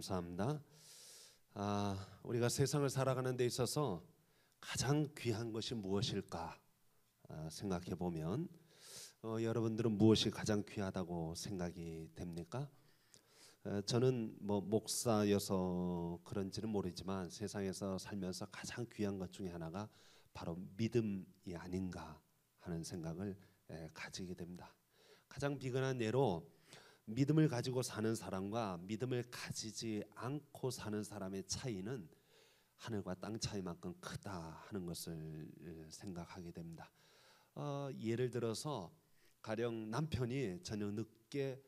감사합니다. 우리가 세상을 살아가는 데 있어서 가장 귀한 것이 무엇일까 생각해 보면 여러분들은 무엇이 가장 귀하다고 생각이 됩니까? 저는 목사여서 그런지는 모르지만 세상에서 살면서 가장 귀한 것 중에 하나가 바로 믿음이 아닌가 하는 생각을 가지게 됩니다. 가장 비근한 예로 믿음을 가지고 사는 사람과 믿음을 가지지 않고 사는 사람의 차이는 하늘과 땅 차이만큼 크다 하는 것을 생각하게 됩니다. 예를 들어서 가령 남편이 저녁 늦게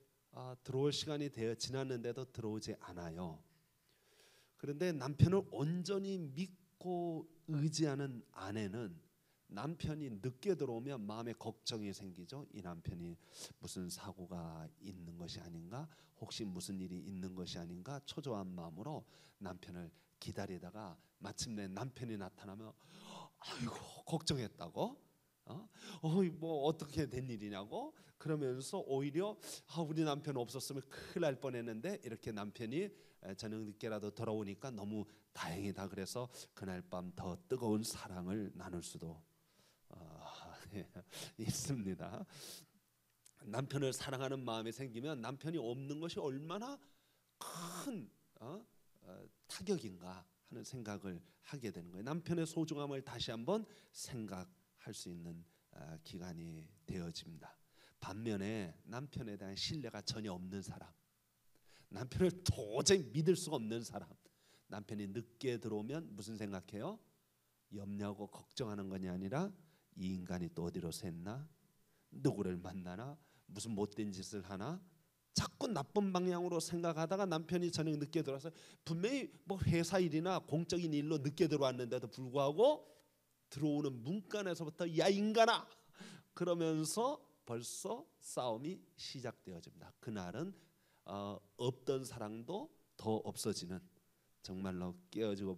들어올 시간이 되어 지났는데도 들어오지 않아요. 그런데 남편을 온전히 믿고 의지하는 아내는 남편이 늦게 들어오면 마음에 걱정이 생기죠. 이 남편이 무슨 사고가 있는 것이 아닌가, 혹시 무슨 일이 있는 것이 아닌가 초조한 마음으로 남편을 기다리다가 마침내 남편이 나타나면 아이고 걱정했다고, 뭐 어떻게 된 일이냐고 그러면서 오히려 우리 남편 없었으면 큰일 날 뻔했는데 이렇게 남편이 저녁 늦게라도 돌아오니까 너무 다행이다 그래서 그날 밤 더 뜨거운 사랑을 나눌 수도 있습니다. 남편을 사랑하는 마음이 생기면 남편이 없는 것이 얼마나 큰 타격인가 하는 생각을 하게 되는 거예요. 남편의 소중함을 다시 한번 생각할 수 있는 기간이 되어집니다. 반면에 남편에 대한 신뢰가 전혀 없는 사람, 남편을 도저히 믿을 수가 없는 사람, 남편이 늦게 들어오면 무슨 생각해요? 염려하고 걱정하는 것이 아니라 이 인간이 또 어디로 샜나? 누구를 만나나? 무슨 못된 짓을 하나? 자꾸 나쁜 방향으로 생각하다가 남편이 저녁 늦게 들어와서 분명히 회사 일이나 공적인 일로 늦게 들어왔는데도 불구하고 들어오는 문간에서부터 야 인간아! 그러면서 벌써 싸움이 시작되어집니다. 그날은 없던 사랑도 더 없어지는 정말로 깨어지고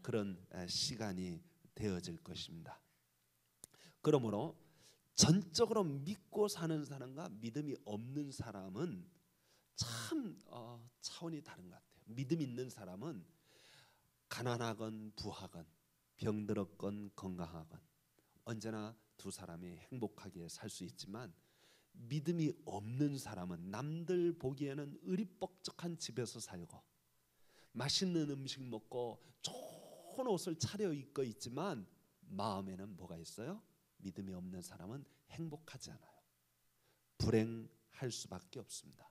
그런 시간이 되어질 것입니다. 그러므로 전적으로 믿고 사는 사람과 믿음이 없는 사람은 참 차원이 다른 것 같아요. 믿음 있는 사람은 가난하건 부하건 병들었건 건강하건 언제나 두 사람이 행복하게 살 수 있지만 믿음이 없는 사람은 남들 보기에는 의리뻑적한 집에서 살고 맛있는 음식 먹고 좋은 옷을 차려 입고 있지만 마음에는 뭐가 있어요? 믿음이 없는 사람은 행복하지 않아요. 불행할 수밖에 없습니다.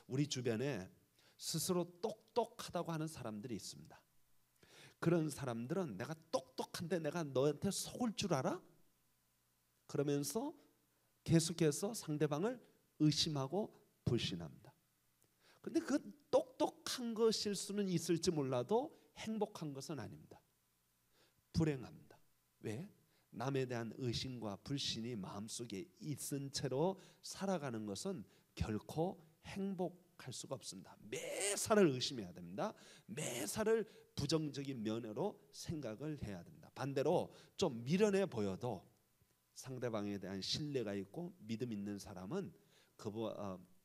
우리 주변에 스스로 똑똑하다고 하는 사람들이 있습니다. 그런 사람들은 내가 똑똑한데 내가 너한테 속을 줄 알아? 그러면서 계속해서 상대방을 의심하고 불신합니다. 그런데 그 똑똑한 것일 수는 있을지 몰라도 행복한 것은 아닙니다. 불행합니다. 왜? 남에 대한 의심과 불신이 마음속에 있은 채로 살아가는 것은 결코 행복할 수가 없습니다. 매사를 의심해야 됩니다. 매사를 부정적인 면으로 생각을 해야 됩니다. 반대로 좀 미련해 보여도 상대방에 대한 신뢰가 있고 믿음 있는 사람은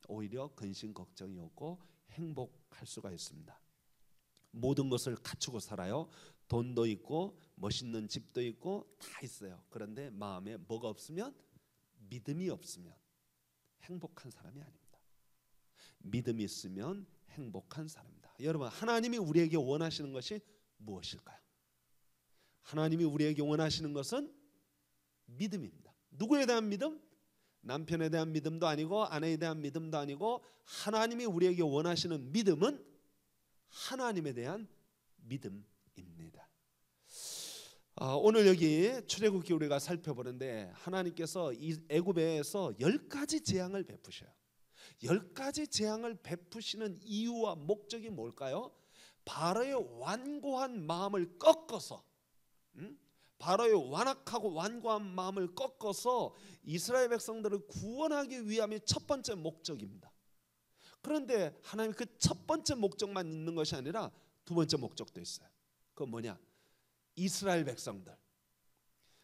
오히려 근심 걱정이 없고 행복할 수가 있습니다. 모든 것을 갖추고 살아요. 돈도 있고 멋있는 집도 있고 다 있어요. 그런데 마음에 뭐가 없으면, 믿음이 없으면 행복한 사람이 아닙니다. 믿음이 있으면 행복한 사람입니다. 여러분, 하나님이 우리에게 원하시는 것이 무엇일까요? 하나님이 우리에게 원하시는 것은 믿음입니다. 누구에 대한 믿음? 남편에 대한 믿음도 아니고 아내에 대한 믿음도 아니고 하나님이 우리에게 원하시는 믿음은 하나님에 대한 믿음입니다. 오늘 여기 출애굽기 우리가 살펴보는데 하나님께서 이 애굽에서 10가지 재앙을 베푸셔요. 10가지 재앙을 베푸시는 이유와 목적이 뭘까요? 바로의 완고한 마음을 꺾어서 바로의 완악하고 완고한 마음을 꺾어서 이스라엘 백성들을 구원하기 위함이 첫 번째 목적입니다. 그런데 하나님 그 첫 번째 목적만 있는 것이 아니라 두 번째 목적도 있어요. 그건 뭐냐? 이스라엘 백성들,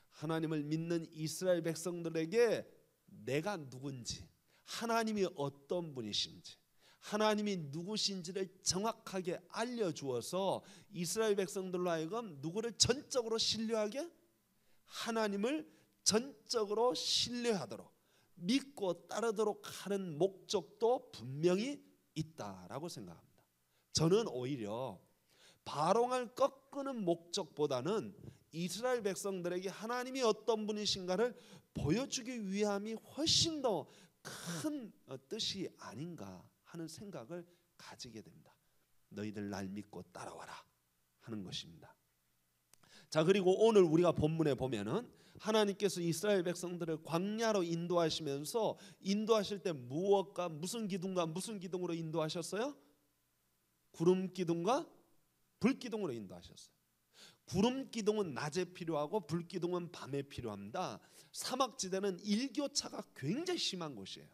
하나님을 믿는 이스라엘 백성들에게 내가 누군지, 하나님이 어떤 분이신지, 하나님이 누구신지를 정확하게 알려주어서 이스라엘 백성들로 하여금 누구를 전적으로 신뢰하게, 하나님을 전적으로 신뢰하도록 믿고 따르도록 하는 목적도 분명히 있다라고 생각합니다. 저는 오히려 바로를 꺾는 목적보다는 이스라엘 백성들에게 하나님이 어떤 분이신가를 보여주기 위함이 훨씬 더 큰 뜻이 아닌가 하는 생각을 가지게 됩니다. 너희들 날 믿고 따라와라 하는 것입니다. 자, 그리고 오늘 우리가 본문에 보면은 하나님께서 이스라엘 백성들을 광야로 인도하시면서 인도하실 때 무엇과 무슨 기둥과 무슨 기둥으로 인도하셨어요? 구름 기둥과 불 기둥으로 인도하셨어요. 구름 기둥은 낮에 필요하고 불 기둥은 밤에 필요합니다. 사막지대는 일교차가 굉장히 심한 곳이에요.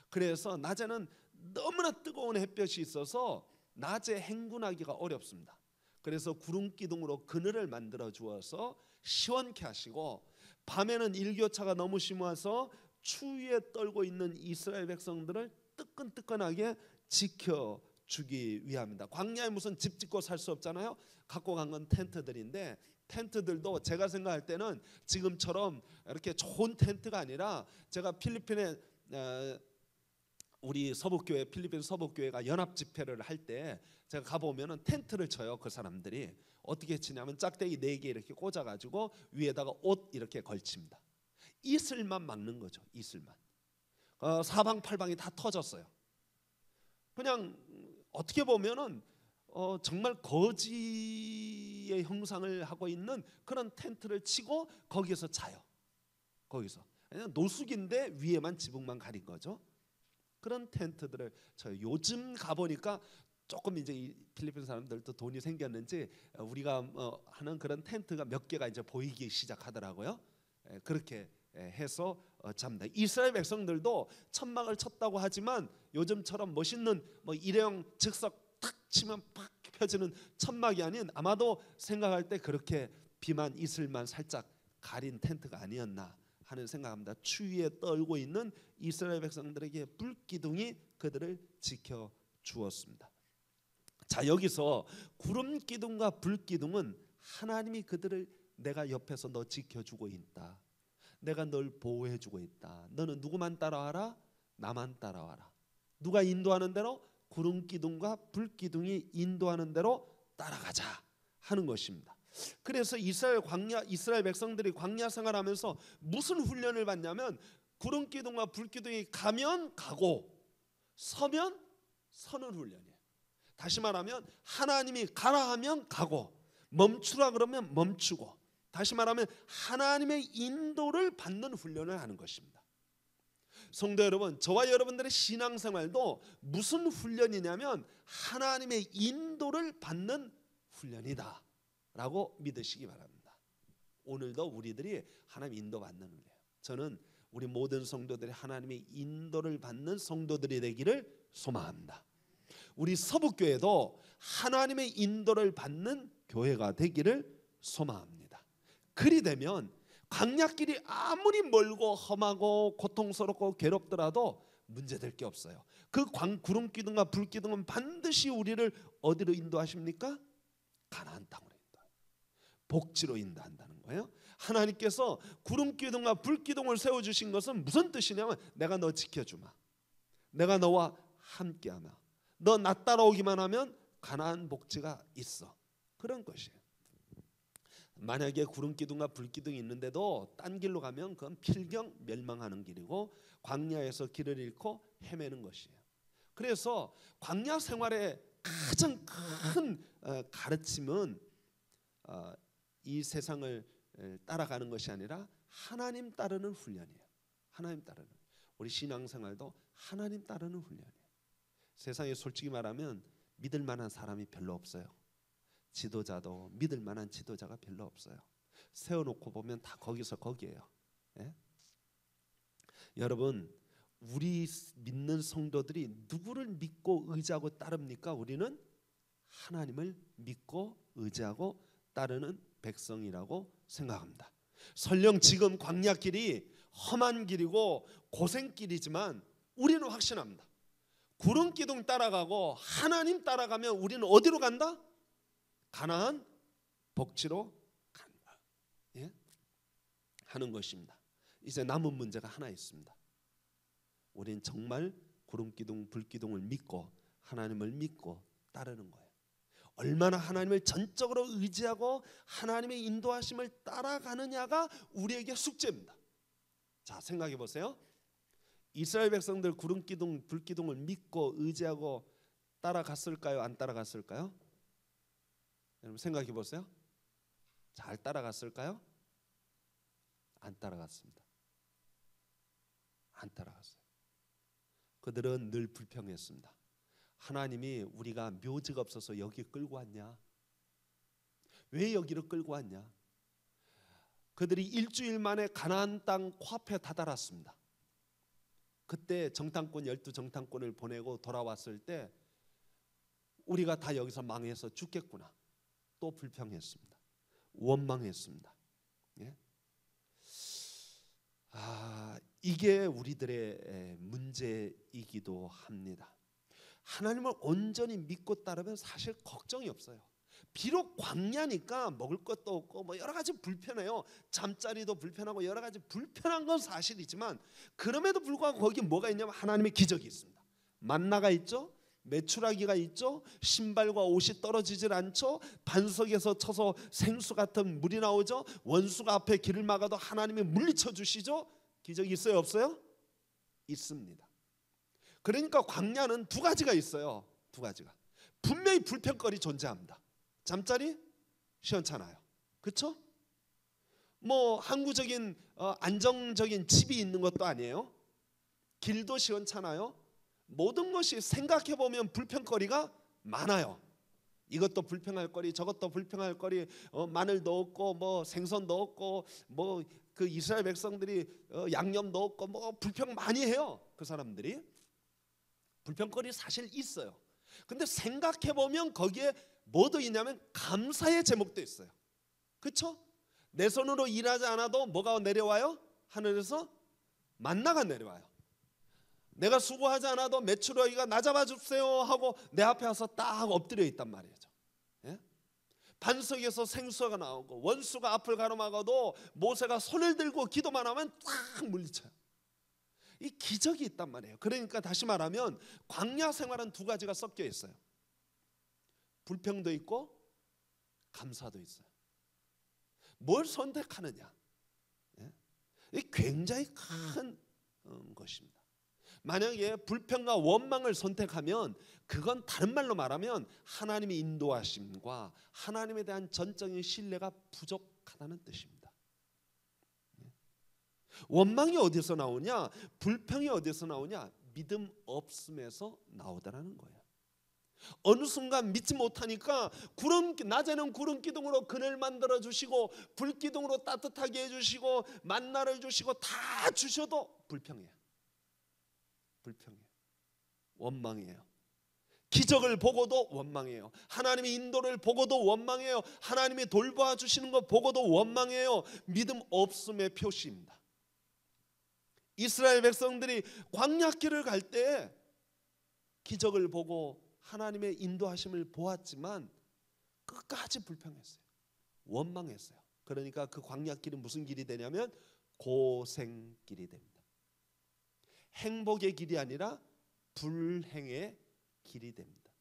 그래서 낮에는 너무나 뜨거운 햇볕이 있어서 낮에 행군하기가 어렵습니다. 그래서 구름 기둥으로 그늘을 만들어 주어서 시원케 하시고, 밤에는 일교차가 너무 심해서 추위에 떨고 있는 이스라엘 백성들을 뜨끈뜨끈하게 지켜주기 위함입니다. 광야에 무슨 집 짓고 살 수 없잖아요. 갖고 간 건 텐트들인데, 텐트들도 제가 생각할 때는 지금처럼 이렇게 좋은 텐트가 아니라, 제가 필리핀에 우리 서북교회, 필리핀 서북교회가 연합 집회를 할 때 제가 가보면은 텐트를 쳐요. 그 사람들이 어떻게 치냐면 짝대기 4개 이렇게 꽂아가지고 위에다가 옷 이렇게 걸칩니다. 이슬만 막는 거죠. 이슬만. 사방팔방이 다 터졌어요. 그냥 어떻게 보면은 정말 거지의 형상을 하고 있는 그런 텐트를 치고 거기서 자요. 거기서 그냥 노숙인데 위에만 지붕만 가린 거죠. 그런 텐트들을 쳐요. 요즘 가보니까 조금 이제 이 필리핀 사람들도 돈이 생겼는지 우리가 하는 그런 텐트가 몇 개가 이제 보이기 시작하더라고요. 그렇게 해서 잡니다. 이스라엘 백성들도 천막을 쳤다고 하지만 요즘처럼 멋있는 뭐 일회용 즉석 탁 치면 팍 펴지는 천막이 아닌, 아마도 생각할 때 그렇게 비만 이슬만 살짝 가린 텐트가 아니었나 하는 생각합니다. 추위에 떨고 있는 이스라엘 백성들에게 불기둥이 그들을 지켜 주었습니다. 자, 여기서 구름 기둥과 불 기둥은 하나님이 그들을 내가 옆에서 너 지켜주고 있다. 내가 널 보호해주고 있다. 너는 누구만 따라와라? 나만 따라와라. 누가 인도하는 대로, 구름 기둥과 불 기둥이 인도하는 대로 따라가자 하는 것입니다. 그래서 이스라엘 백성들이 광야 생활하면서 무슨 훈련을 받냐면, 구름 기둥과 불 기둥이 가면 가고 서면 서는 훈련이에요. 다시 말하면 하나님이 가라 하면 가고, 멈추라 그러면 멈추고, 다시 말하면 하나님의 인도를 받는 훈련을 하는 것입니다. 성도 여러분, 저와 여러분들의 신앙생활도 무슨 훈련이냐면 하나님의 인도를 받는 훈련이다 라고 믿으시기 바랍니다. 오늘도 우리들이 하나님 인도 받는 훈련, 저는 우리 모든 성도들이 하나님의 인도를 받는 성도들이 되기를 소망합니다. 우리 서북교회도 하나님의 인도를 받는 교회가 되기를 소망합니다. 그리 되면 광야길이 아무리 멀고 험하고 고통스럽고 괴롭더라도 문제될 게 없어요. 그 구름 기둥과 불 기둥은 반드시 우리를 어디로 인도하십니까? 가나안 땅으로 인도해요. 복지로 인도한다는 거예요. 하나님께서 구름 기둥과 불 기둥을 세워주신 것은 무슨 뜻이냐면, 내가 너 지켜주마, 내가 너와 함께하마, 너 나 따라오기만 하면 가나안 복지가 있어, 그런 것이에요. 만약에 구름 기둥과 불 기둥이 있는데도 딴 길로 가면 그건 필경 멸망하는 길이고 광야에서 길을 잃고 헤매는 것이에요. 그래서 광야 생활의 가장 큰 가르침은 이 세상을 따라가는 것이 아니라 하나님 따르는 훈련이에요. 하나님 따르는, 우리 신앙생활도 하나님 따르는 훈련이에요. 세상에 솔직히 말하면 믿을 만한 사람이 별로 없어요. 지도자도 믿을 만한 지도자가 별로 없어요. 세워놓고 보면 다 거기서 거기에요. 예? 여러분, 우리 믿는 성도들이 누구를 믿고 의지하고 따릅니까? 우리는 하나님을 믿고 의지하고 따르는 백성이라고 생각합니다. 설령 지금 광야길이 험한 길이고 고생길이지만 우리는 확신합니다. 구름 기둥 따라가고 하나님 따라가면 우리는 어디로 간다? 가나안 복지로 간다. 예? 하는 것입니다. 이제 남은 문제가 하나 있습니다. 우리는 정말 구름 기둥, 불 기둥을 믿고 하나님을 믿고 따르는 거예요. 얼마나 하나님을 전적으로 의지하고 하나님의 인도하심을 따라가느냐가 우리에게 숙제입니다. 자, 생각해 보세요. 이스라엘 백성들 구름 기둥, 불 기둥을 믿고 의지하고 따라갔을까요? 안 따라갔을까요? 여러분 생각해 보세요. 잘 따라갔을까요? 안 따라갔습니다. 안 따라갔어요. 그들은 늘 불평했습니다. 하나님이 우리가 묘지가 없어서 여기 끌고 왔냐? 왜 여기를 끌고 왔냐? 그들이 일주일 만에 가나안 땅 코앞에 다다랐습니다. 그때 정탐꾼 12정탐꾼을 보내고 돌아왔을 때 우리가 다 여기서 망해서 죽겠구나. 또 불평했습니다. 원망했습니다. 예? 이게 우리들의 문제이기도 합니다. 하나님을 온전히 믿고 따르면 사실 걱정이 없어요. 비록 광야니까 먹을 것도 없고 뭐 여러 가지 불편해요. 잠자리도 불편하고 여러 가지 불편한 건 사실이지만 그럼에도 불구하고 거기 뭐가 있냐면 하나님의 기적이 있습니다. 만나가 있죠. 메추라기가 있죠. 신발과 옷이 떨어지질 않죠. 반석에서 쳐서 생수 같은 물이 나오죠. 원수가 앞에 길을 막아도 하나님이 물리쳐 주시죠. 기적이 있어요, 없어요? 있습니다. 그러니까 광야는 두 가지가 있어요. 두 가지가 분명히 불편거리 존재합니다. 잠자리 시원찮아요. 그렇죠? 뭐 항구적인 안정적인 집이 있는 것도 아니에요. 길도 시원찮아요. 모든 것이 생각해보면 불평거리가 많아요. 이것도 불평할 거리, 저것도 불평할 거리, 마늘도 없고 뭐 생선도 없고 뭐 그 이스라엘 백성들이 양념도 없고 뭐 불평 많이 해요. 그 사람들이 불평거리 사실 있어요. 근데 생각해보면 거기에 뭐도 있냐면 감사의 제목도 있어요. 그렇죠? 내 손으로 일하지 않아도 뭐가 내려와요? 하늘에서 만나가 내려와요. 내가 수고하지 않아도 메추라기가 나 잡아주세요 하고 내 앞에 와서 딱 엎드려 있단 말이죠. 예? 반석에서 생수가 나오고 원수가 앞을 가로막아도 모세가 손을 들고 기도만 하면 딱 물리쳐요. 이 기적이 있단 말이에요. 그러니까 다시 말하면 광야 생활은 두 가지가 섞여 있어요. 불평도 있고 감사도 있어요. 뭘 선택하느냐? 예? 이 굉장히 큰 것입니다. 만약에 불평과 원망을 선택하면 그건 다른 말로 말하면 하나님의 인도하심과 하나님에 대한 전적인 신뢰가 부족하다는 뜻입니다. 원망이 어디서 나오냐? 불평이 어디서 나오냐? 믿음 없음에서 나오더라는 거예요. 어느 순간 믿지 못하니까 낮에는 구름 기둥으로 그늘 만들어 주시고 불 기둥으로 따뜻하게 해주시고 만나를 주시고 다 주셔도 불평해요. 불평해요. 원망해요. 기적을 보고도 원망해요. 하나님의 인도를 보고도 원망해요. 하나님이 돌봐 주시는 거 보고도 원망해요. 믿음 없음의 표시입니다. 이스라엘 백성들이 광야길을 갈 때 기적을 보고 하나님의 인도하심을 보았지만 끝까지 불평했어요. 원망했어요. 그러니까 그 광야길은 무슨 길이 되냐면 고생길이 됩니다. 행복의 길이 아니라 불행의 길이 됩니다.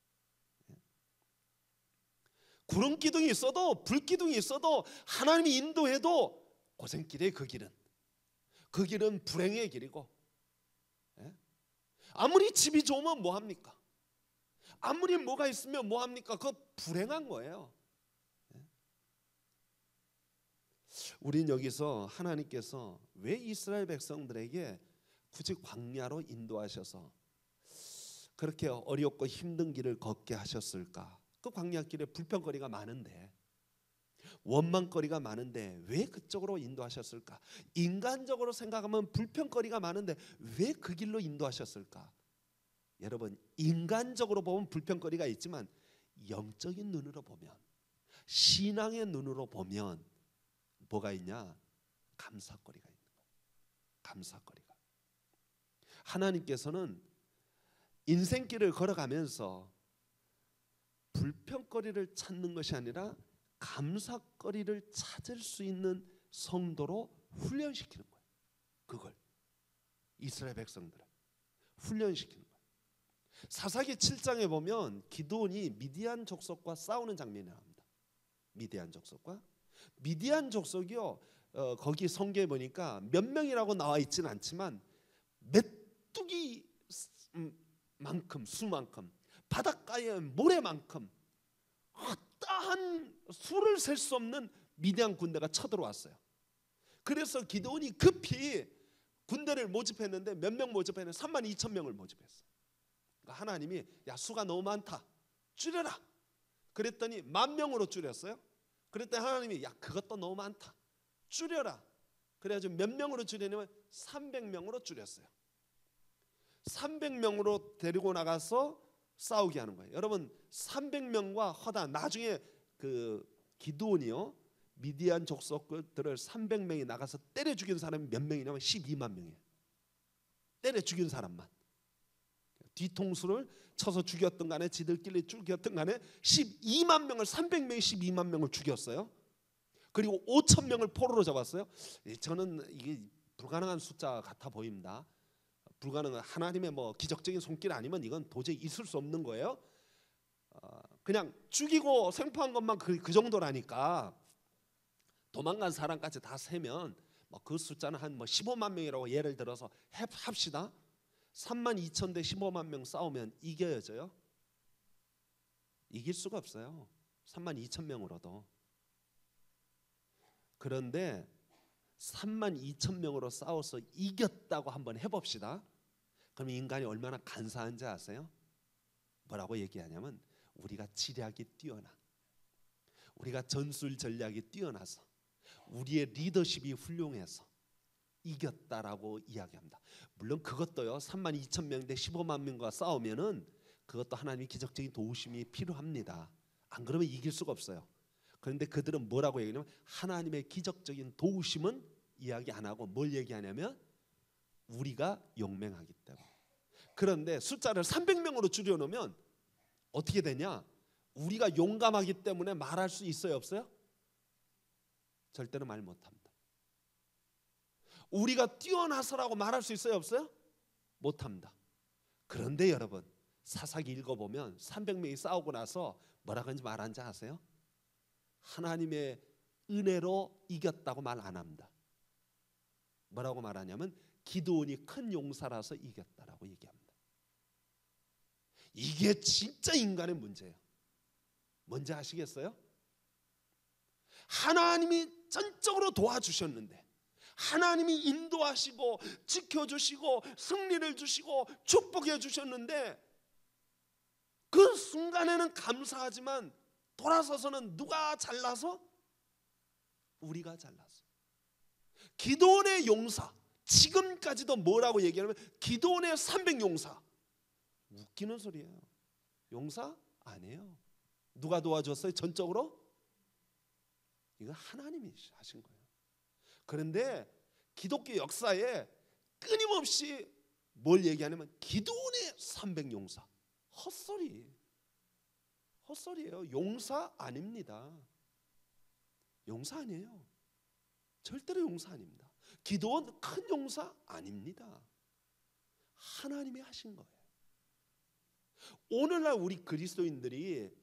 구름 기둥이 있어도 불 기둥이 있어도 하나님이 인도해도 고생길이에요. 그 길은 불행의 길이고, 아무리 집이 좋으면 뭐합니까? 아무리 뭐가 있으면 뭐합니까? 그거 불행한 거예요. 우린 여기서 하나님께서 왜 이스라엘 백성들에게 굳이 광야로 인도하셔서 그렇게 어렵고 힘든 길을 걷게 하셨을까? 그 광야길에 불평거리가 많은데, 원망거리가 많은데 왜 그쪽으로 인도하셨을까? 인간적으로 생각하면 불평거리가 많은데 왜 그 길로 인도하셨을까? 여러분, 인간적으로 보면 불평거리가 있지만 영적인 눈으로 보면, 신앙의 눈으로 보면 뭐가 있냐? 감사거리가 있는 거예요. 감사거리가. 하나님께서는 인생길을 걸어가면서 불평거리를 찾는 것이 아니라 감사거리를 찾을 수 있는 성도로 훈련시키는 거예요. 그걸 이스라엘 백성들을 훈련시키는 거예요. 사사기 7장에 보면 기드온이 미디안 족속과 싸우는 장면이 나옵니다. 미디안 족속이요. 거기 성경에 보니까 몇 명이라고 나와 있지는 않지만 메뚜기 수만큼 바닷가의 모래만큼 어떠한 수를 셀 수 없는 미디안 군대가 쳐들어왔어요. 그래서 기드온이 급히 군대를 모집했는데 몇 명 모집했는데 32,000명을 모집했어요. 그러니까 하나님이 야 수가 너무 많다 줄여라 그랬더니 10,000명으로 줄였어요. 그랬더니 하나님이 야 그것도 너무 많다 줄여라. 그래가지고 몇 명으로 줄이냐면 300명으로 줄였어요. 300명으로 데리고 나가서 싸우게 하는 거예요. 여러분 300명과 허다 나중에 그 기드온이요 미디안 족속들을 300명이 나가서 때려 죽인 사람이 몇 명이냐면 12만 명이에요. 때려 죽인 사람만. 뒤통수를 쳐서 죽였던 간에 지들끼리 죽였던 간에 12만 명을 300명이 12만 명을 죽였어요. 그리고 5,000명을 포로로 잡았어요. 저는 이게 불가능한 숫자 같아 보입니다. 불가능한 하나님의 뭐 기적적인 손길 아니면 이건 도저히 있을 수 없는 거예요. 그냥 죽이고 생포한 것만 그 정도라니까 도망간 사람까지 다 세면 뭐 그 숫자는 한 뭐 15만 명이라고 예를 들어서 합시다. 32,000 대 15만 명 싸우면 이겨져요? 이길 수가 없어요. 32,000명으로도. 그런데 32,000명으로 싸워서 이겼다고 한번 해봅시다. 그럼 인간이 얼마나 간사한지 아세요? 뭐라고 얘기하냐면 우리가 지략이 뛰어나, 우리가 전술 전략이 뛰어나서, 우리의 리더십이 훌륭해서 이겼다라고 이야기합니다. 물론 그것도요 32,000명 대 15만 명과 싸우면은 그것도 하나님의 기적적인 도우심이 필요합니다. 안 그러면 이길 수가 없어요. 그런데 그들은 뭐라고 얘기하냐면 하나님의 기적적인 도우심은 이야기 안 하고 뭘 얘기하냐면 우리가 용맹하기 때문에. 그런데 숫자를 300명으로 줄여놓으면 어떻게 되냐? 우리가 용감하기 때문에 말할 수 있어요 없어요? 절대로 말 못합니다. 우리가 뛰어나서라고 말할 수 있어요 없어요? 못합니다. 그런데 여러분 사사기 읽어보면 300명이 싸우고 나서 뭐라고 하는지 말하는지 아세요? 하나님의 은혜로 이겼다고 말 안 합니다. 뭐라고 말하냐면 기드온이 큰 용사라서 이겼다라고 얘기합니다. 이게 진짜 인간의 문제예요. 뭔지 아시겠어요? 하나님이 전적으로 도와주셨는데, 하나님이 인도하시고 지켜주시고 승리를 주시고 축복해 주셨는데 그 순간에는 감사하지만 돌아서서는 누가 잘나서? 우리가 잘나서. 기드온의 용사, 지금까지도 뭐라고 얘기하냐면 기드온의 300용사. 웃기는 소리예요. 용사 아니에요. 누가 도와줬어요? 전적으로? 이거 하나님이 하신 거예요. 그런데 기독교 역사에 끊임없이 뭘 얘기하냐면 기드온의 300용사. 헛소리예요. 용사 아닙니다. 용사 아니에요. 절대로 용사 아닙니다. 기드온 큰 용사 아닙니다. 하나님이 하신 거예요. 오늘날 우리 그리스도인들이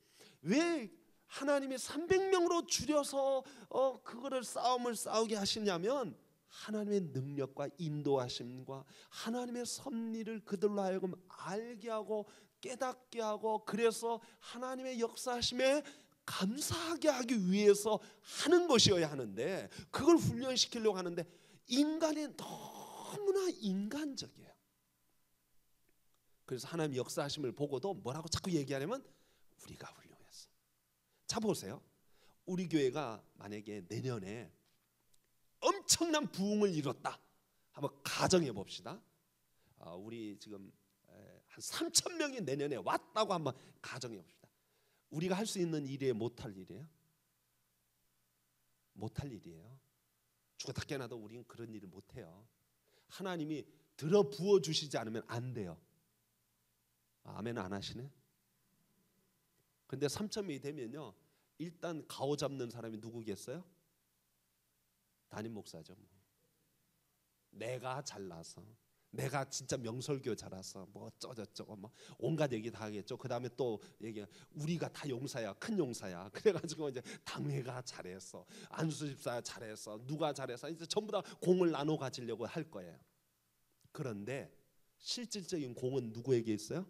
왜 하나님이 300명으로 줄여서 그거를 싸움을 싸우게 하시냐면 하나님의 능력과 인도하심과 하나님의 섭리를 그들로 하여금 알게 하고 깨닫게 하고, 그래서 하나님의 역사하심에 감사하게 하기 위해서 하는 것이어야 하는데, 그걸 훈련시키려고 하는데 인간이 너무나 인간적이에요. 그래서 하나님의 역사하심을 보고도 뭐라고 자꾸 얘기하냐면 우리가 훌륭했어. 자 보세요. 우리 교회가 만약에 내년에 엄청난 부흥을 이뤘다 한번 가정해 봅시다. 우리 지금 한 3,000명이 내년에 왔다고 한번 가정해 봅시다. 우리가 할 수 있는 일이에요? 못할 일이에요? 못할 일이에요. 죽었다 깨어나도 우리는 그런 일을 못해요. 하나님이 들어 부어 주시지 않으면 안 돼요. 아멘 안 하시네. 근데 3.2 되면요, 일단 가오 잡는 사람이 누구겠어요? 담임 목사죠. 뭐. 내가 잘나서, 내가 진짜 명설교 잘라서 뭐 어쩌고저쩌고 뭐 온갖 얘기 다 하겠죠. 그 다음에 또 얘기, 우리가 다 용사야, 큰 용사야. 그래가지고 이제 당회가 잘했어, 안수 집사가 잘했어, 누가 잘했어, 이제 전부 다 공을 나눠 가지려고 할 거예요. 그런데 실질적인 공은 누구에게 있어요?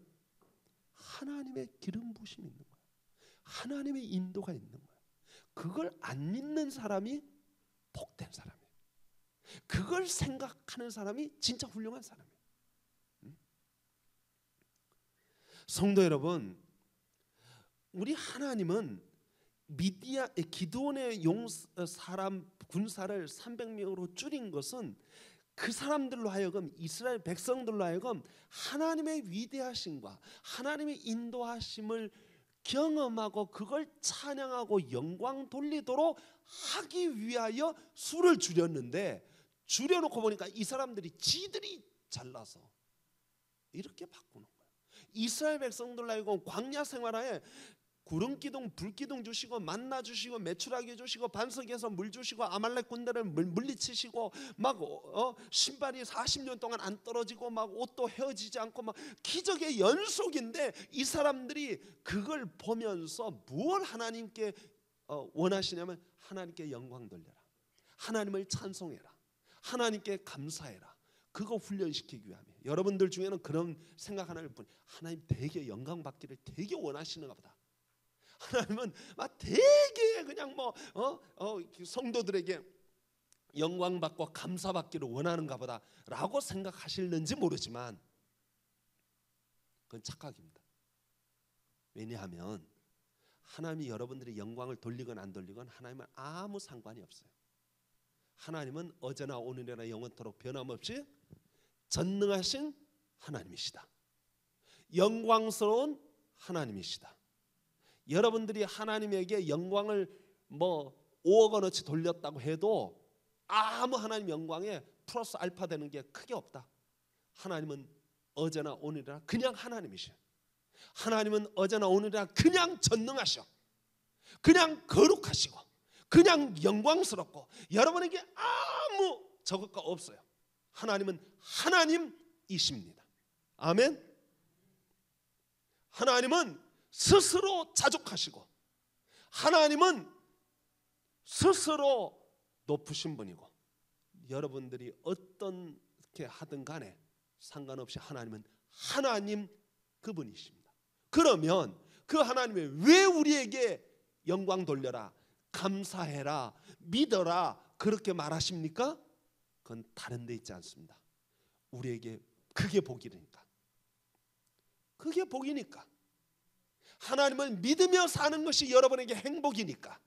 하나님의 기름 부심이 있는 거예요. 하나님의 인도가 있는 거예요. 그걸 안 믿는 사람이 복된 사람이에요. 그걸 생각하는 사람이 진짜 훌륭한 사람이에요. 성도 여러분, 우리 하나님은 기드온의 사람 군사를 300명으로 줄인 것은 그 사람들로 하여금, 이스라엘 백성들로 하여금 하나님의 위대하심과 하나님의 인도하심을 경험하고 그걸 찬양하고 영광 돌리도록 하기 위하여 수를 줄였는데, 줄여놓고 보니까 이 사람들이 지들이 잘나서 이렇게 바꾸는 거예요. 이스라엘 백성들로 하여금 광야 생활하에 구름기둥 불기둥 주시고 만나 주시고 메추라기 주시고 반석에서 물 주시고 아말렉 군대를 물리치시고 막 신발이 40년 동안 안 떨어지고 막 옷도 헤어지지 않고 막 기적의 연속인데, 이 사람들이 그걸 보면서 무엇 하나님께 원하시냐면 하나님께 영광 돌려라, 하나님을 찬송해라, 하나님께 감사해라. 그거 훈련시키기 위함이에요. 여러분들 중에는 그런 생각 하나일 뿐, 하나님 되게 영광 받기를 되게 원하시는가 보다. 하나님은 막 되게 그냥 뭐 성도들에게 영광 받고 감사 받기를 원하는가 보다라고 생각하실는지 모르지만 그건 착각입니다. 왜냐하면 하나님이 여러분들의 영광을 돌리건 안 돌리건 하나님은 아무 상관이 없어요. 하나님은 어제나 오늘이나 영원토록 변함없이 전능하신 하나님이시다. 영광스러운 하나님이시다. 여러분들이 하나님에게 영광을 뭐 5억 원어치 돌렸다고 해도 아무 하나님 영광에 플러스 알파 되는 게 크게 없다. 하나님은 어제나 오늘이나 그냥 하나님이셔. 하나님은 어제나 오늘이나 그냥 전능하셔. 그냥 거룩하시고 그냥 영광스럽고 여러분에게 아무 적을 거 없어요. 하나님은 하나님이십니다. 아멘. 하나님은 스스로 자족하시고 하나님은 스스로 높으신 분이고, 여러분들이 어떻게 하든 간에 상관없이 하나님은 하나님 그분이십니다. 그러면 그 하나님이 왜 우리에게 영광 돌려라, 감사해라, 믿어라 그렇게 말하십니까? 그건 다른 데 있지 않습니다. 우리에게 그게 복이니까. 그게 복이니까. 하나님을 믿으며 사는 것이 여러분에게 행복이니까.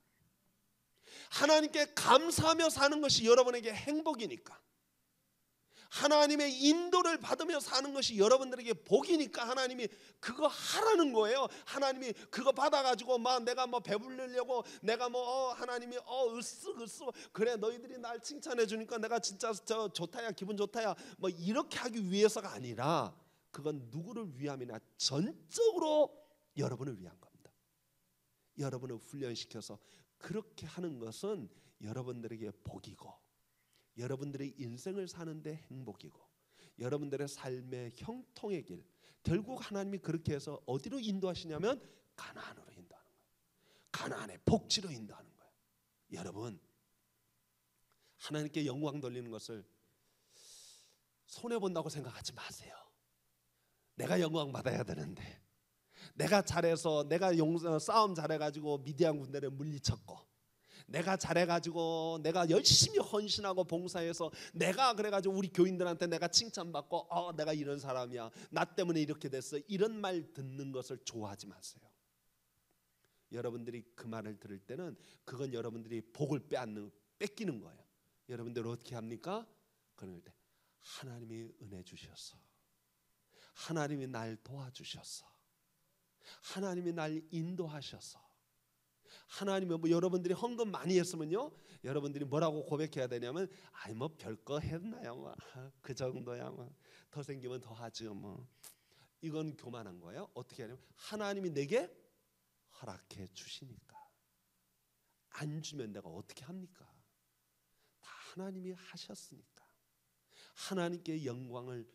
하나님께 감사하며 사는 것이 여러분에게 행복이니까. 하나님의 인도를 받으며 사는 것이 여러분들에게 복이니까 하나님이 그거 하라는 거예요. 하나님이 그거 받아가지고 막 내가 뭐 배부르려고 내가 뭐 하나님이 으쓱 그래 너희들이 날 칭찬해 주니까 내가 진짜 좋다야, 기분 좋다야, 뭐 이렇게 하기 위해서가 아니라 그건 누구를 위함이냐, 전적으로 여러분을 위한 겁니다. 여러분을 훈련시켜서 그렇게 하는 것은 여러분들에게 복이고, 여러분들의 인생을 사는데 행복이고, 여러분들의 삶의 형통의 길, 결국 하나님이 그렇게 해서 어디로 인도하시냐면 가나안으로 인도하는 거예요. 가나안의 복지로 인도하는 거예요. 여러분, 하나님께 영광 돌리는 것을 손해본다고 생각하지 마세요. 내가 영광 받아야 되는데, 내가 잘해서 내가 싸움 잘해가지고 미디안 군대를 물리쳤고, 내가 잘해가지고 내가 열심히 헌신하고 봉사해서 내가 그래가지고 우리 교인들한테 내가 칭찬받고 내가 이런 사람이야, 나 때문에 이렇게 됐어, 이런 말 듣는 것을 좋아하지 마세요. 여러분들이 그 말을 들을 때는 그건 여러분들이 복을 뺏기는 거예요. 여러분들 어떻게 합니까? 그럴 때 하나님이 은혜 주셔서, 하나님이 날 도와주셔서, 하나님이 날 인도하셔서, 하나님이 뭐 여러분들이 헌금 많이 했으면요, 여러분들이 뭐라고 고백해야 되냐면 아니 뭐 별거 했나요, 뭐 그 정도야, 뭐 더 생기면 더 하죠, 뭐 이건 교만한 거예요. 어떻게 하냐면 하나님이 내게 허락해 주시니까. 안 주면 내가 어떻게 합니까? 다 하나님이 하셨으니까. 하나님께 영광을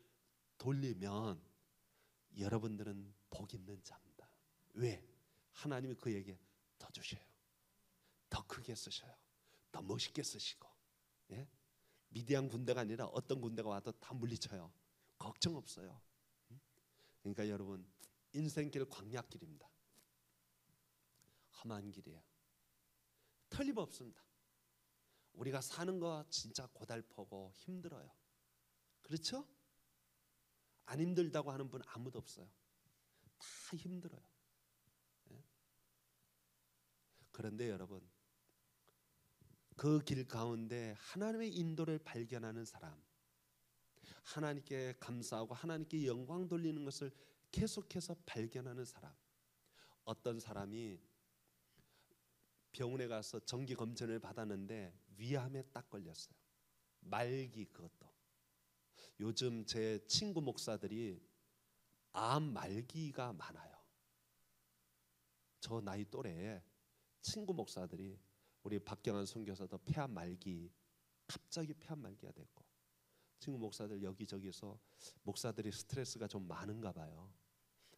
돌리면 여러분들은 복 있는 자입니다. 왜? 하나님이 그에게 더 주셔요. 더 크게 쓰셔요. 더 멋있게 쓰시고. 예? 미디안 군대가 아니라 어떤 군대가 와도 다 물리쳐요. 걱정 없어요. 그러니까 여러분, 인생길 광야길입니다. 험한 길이에요. 틀림없습니다. 우리가 사는 거 진짜 고달프고 힘들어요. 그렇죠? 안 힘들다고 하는 분 아무도 없어요. 다 힘들어요. 예? 그런데 여러분, 그 길 가운데 하나님의 인도를 발견하는 사람, 하나님께 감사하고 하나님께 영광 돌리는 것을 계속해서 발견하는 사람. 어떤 사람이 병원에 가서 정기 검진을 받았는데 위암에 딱 걸렸어요. 말기. 그것도 요즘 제 친구 목사들이 암 말기가 많아요. 저 나이 또래에 친구 목사들이, 우리 박경환 선교사도 폐암 말기, 갑자기 폐암 말기가 됐고, 친구 목사들 여기저기서 목사들이 스트레스가 좀 많은가 봐요.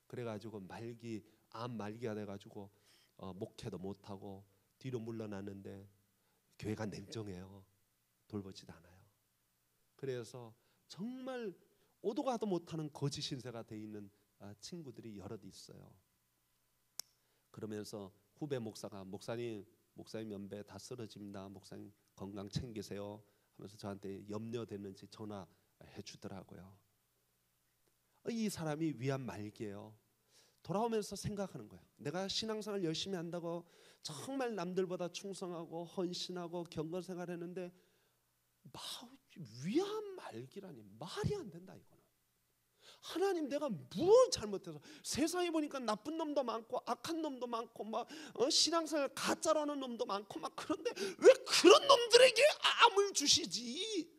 그래가지고 말기, 암 말기가 돼가지고 목회도 못하고 뒤로 물러났는데 교회가 냉정해요. 돌보지도 않아요. 그래서 정말 오도 가도 못하는 거짓 신세가 돼 있는 친구들이 여럿 있어요. 그러면서 후배 목사가 목사님 연배 다 쓰러집니다. 목사님 건강 챙기세요 하면서 저한테 염려되는지 전화해 주더라고요. 이 사람이 위암 말기예요. 돌아오면서 생각하는 거예요. 내가 신앙생활 열심히 한다고 정말 남들보다 충성하고 헌신하고 경건생활했는데 위암 말기라니 말이 안 된다. 이거는 하나님, 내가 뭘 잘못해서, 세상에 보니까 나쁜 놈도 많고 악한 놈도 많고 막 신앙생활 가짜로 하는 놈도 많고 막, 그런데 왜 그런 놈들에게 암을 주시지?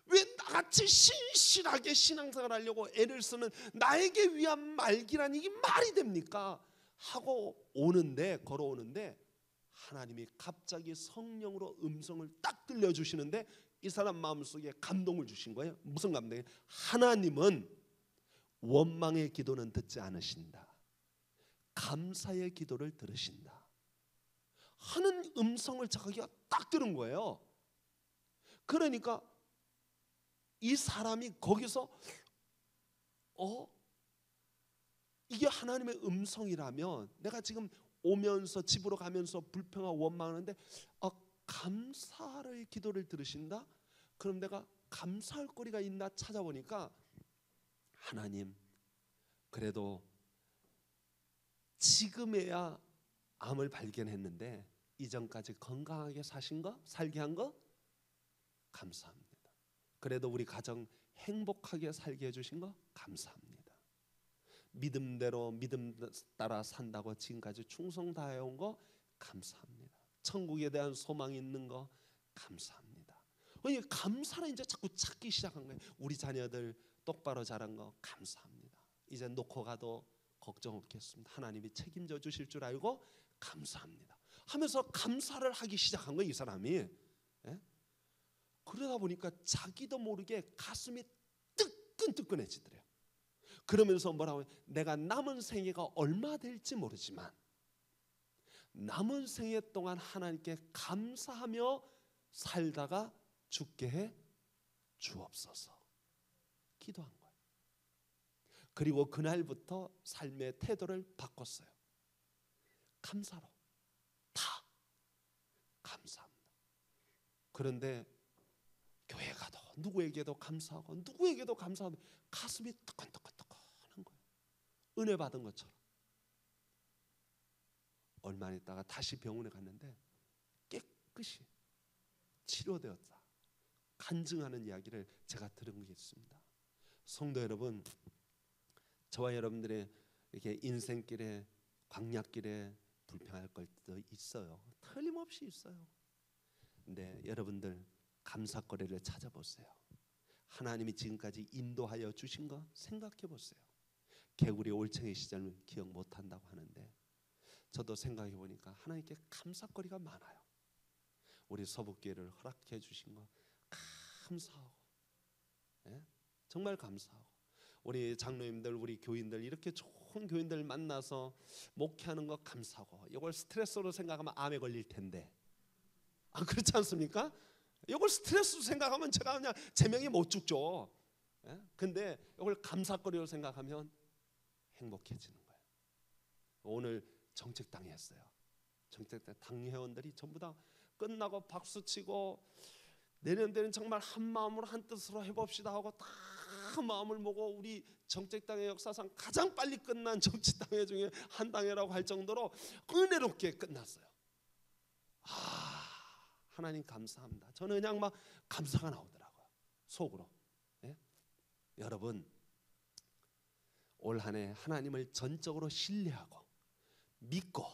왜 나같이 신실하게 신앙생활 하려고 애를 쓰는 나에게 위암 말기라니 이게 말이 됩니까? 하고 걸어오는데 하나님이 갑자기 성령으로 음성을 딱 들려주시는데 이 사람 마음속에 감동을 주신 거예요. 무슨 감동이에요? 하나님은 원망의 기도는 듣지 않으신다, 감사의 기도를 들으신다 하는 음성을 자기가 딱 들은 거예요. 그러니까 이 사람이 거기서 이게 하나님의 음성이라면, 내가 지금 오면서 집으로 가면서 불평하고 원망하는데 감사의 기도를 들으신다? 그럼 내가 감사할 거리가 있나 찾아보니까, 하나님, 그래도 지금에야 암을 발견했는데 이전까지 건강하게 살게 한 거 감사합니다. 그래도 우리 가정 행복하게 살게 해주신 거 감사합니다. 믿음대로 믿음 따라 산다고 지금까지 충성 다해온 거 감사합니다. 천국에 대한 소망이 있는 거 감사합니다. 감사를 이제 자꾸 찾기 시작한 거예요. 우리 자녀들 똑바로 자란 거 감사합니다. 이제 놓고 가도 걱정 없겠습니다. 하나님이 책임져 주실 줄 알고 감사합니다 하면서 감사를 하기 시작한 거예요, 이 사람이. 예? 그러다 보니까 자기도 모르게 가슴이 뜨끈뜨끈해지더래요. 그러면서 뭐라고 해요? 내가 남은 생애가 얼마 될지 모르지만 남은 생애 동안 하나님께 감사하며 살다가 죽게 해 주옵소서 기도한 거예요. 그리고 그날부터 삶의 태도를 바꿨어요. 감사로, 다 감사합니다. 그런데 교회 가도 누구에게도 감사하고 누구에게도 감사하고 가슴이 뜨끈뜨끈뜨끈한 거예요. 은혜 받은 것처럼. 얼마 있다가 다시 병원에 갔는데 깨끗이 치료되었다 간증하는 이야기를 제가 들은 게 있습니다. 성도 여러분, 저와 여러분들의 이렇게 인생길에, 광야길에 불평할 것도 있어요. 틀림없이 있어요. 근데 여러분들 감사거리를 찾아보세요. 하나님이 지금까지 인도하여 주신 거 생각해 보세요. 개구리 올챙이 시절 기억 못한다고 하는데 저도 생각해 보니까 하나님께 감사거리가 많아요. 우리 서북교회를 허락해 주신 거 감사하고, 예? 정말 감사하고, 우리 장로님들, 우리 교인들, 이렇게 좋은 교인들 만나서 목회하는 거 감사하고, 이걸 스트레스로 생각하면 암에 걸릴 텐데, 그렇지 않습니까? 이걸 스트레스로 생각하면 제가 그냥 제명이 못 죽죠. 예? 근데 이걸 감사거리로 생각하면 행복해지는 거예요. 오늘 정책당회 했어요. 정책당 당회원들이 전부 다 끝나고 박수치고, 내년에는 정말 한 마음으로 한 뜻으로 해봅시다 하고 다 마음을 먹고, 우리 정책당회 역사상 가장 빨리 끝난 정치당회 중에 한 당회라고 할 정도로 은혜롭게 끝났어요. 하나님 감사합니다. 저는 그냥 막 감사가 나오더라고요, 속으로. 예? 여러분, 올 한 해 하나님을 전적으로 신뢰하고 믿고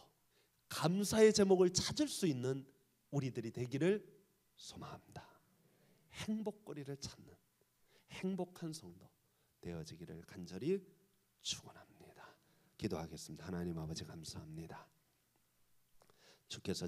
감사의 제목을 찾을 수 있는 우리들이 되기를 소망합니다. 행복거리를 찾는 행복한 성도 되어지기를 간절히 축원합니다. 기도하겠습니다. 하나님 아버지 감사합니다. 주께서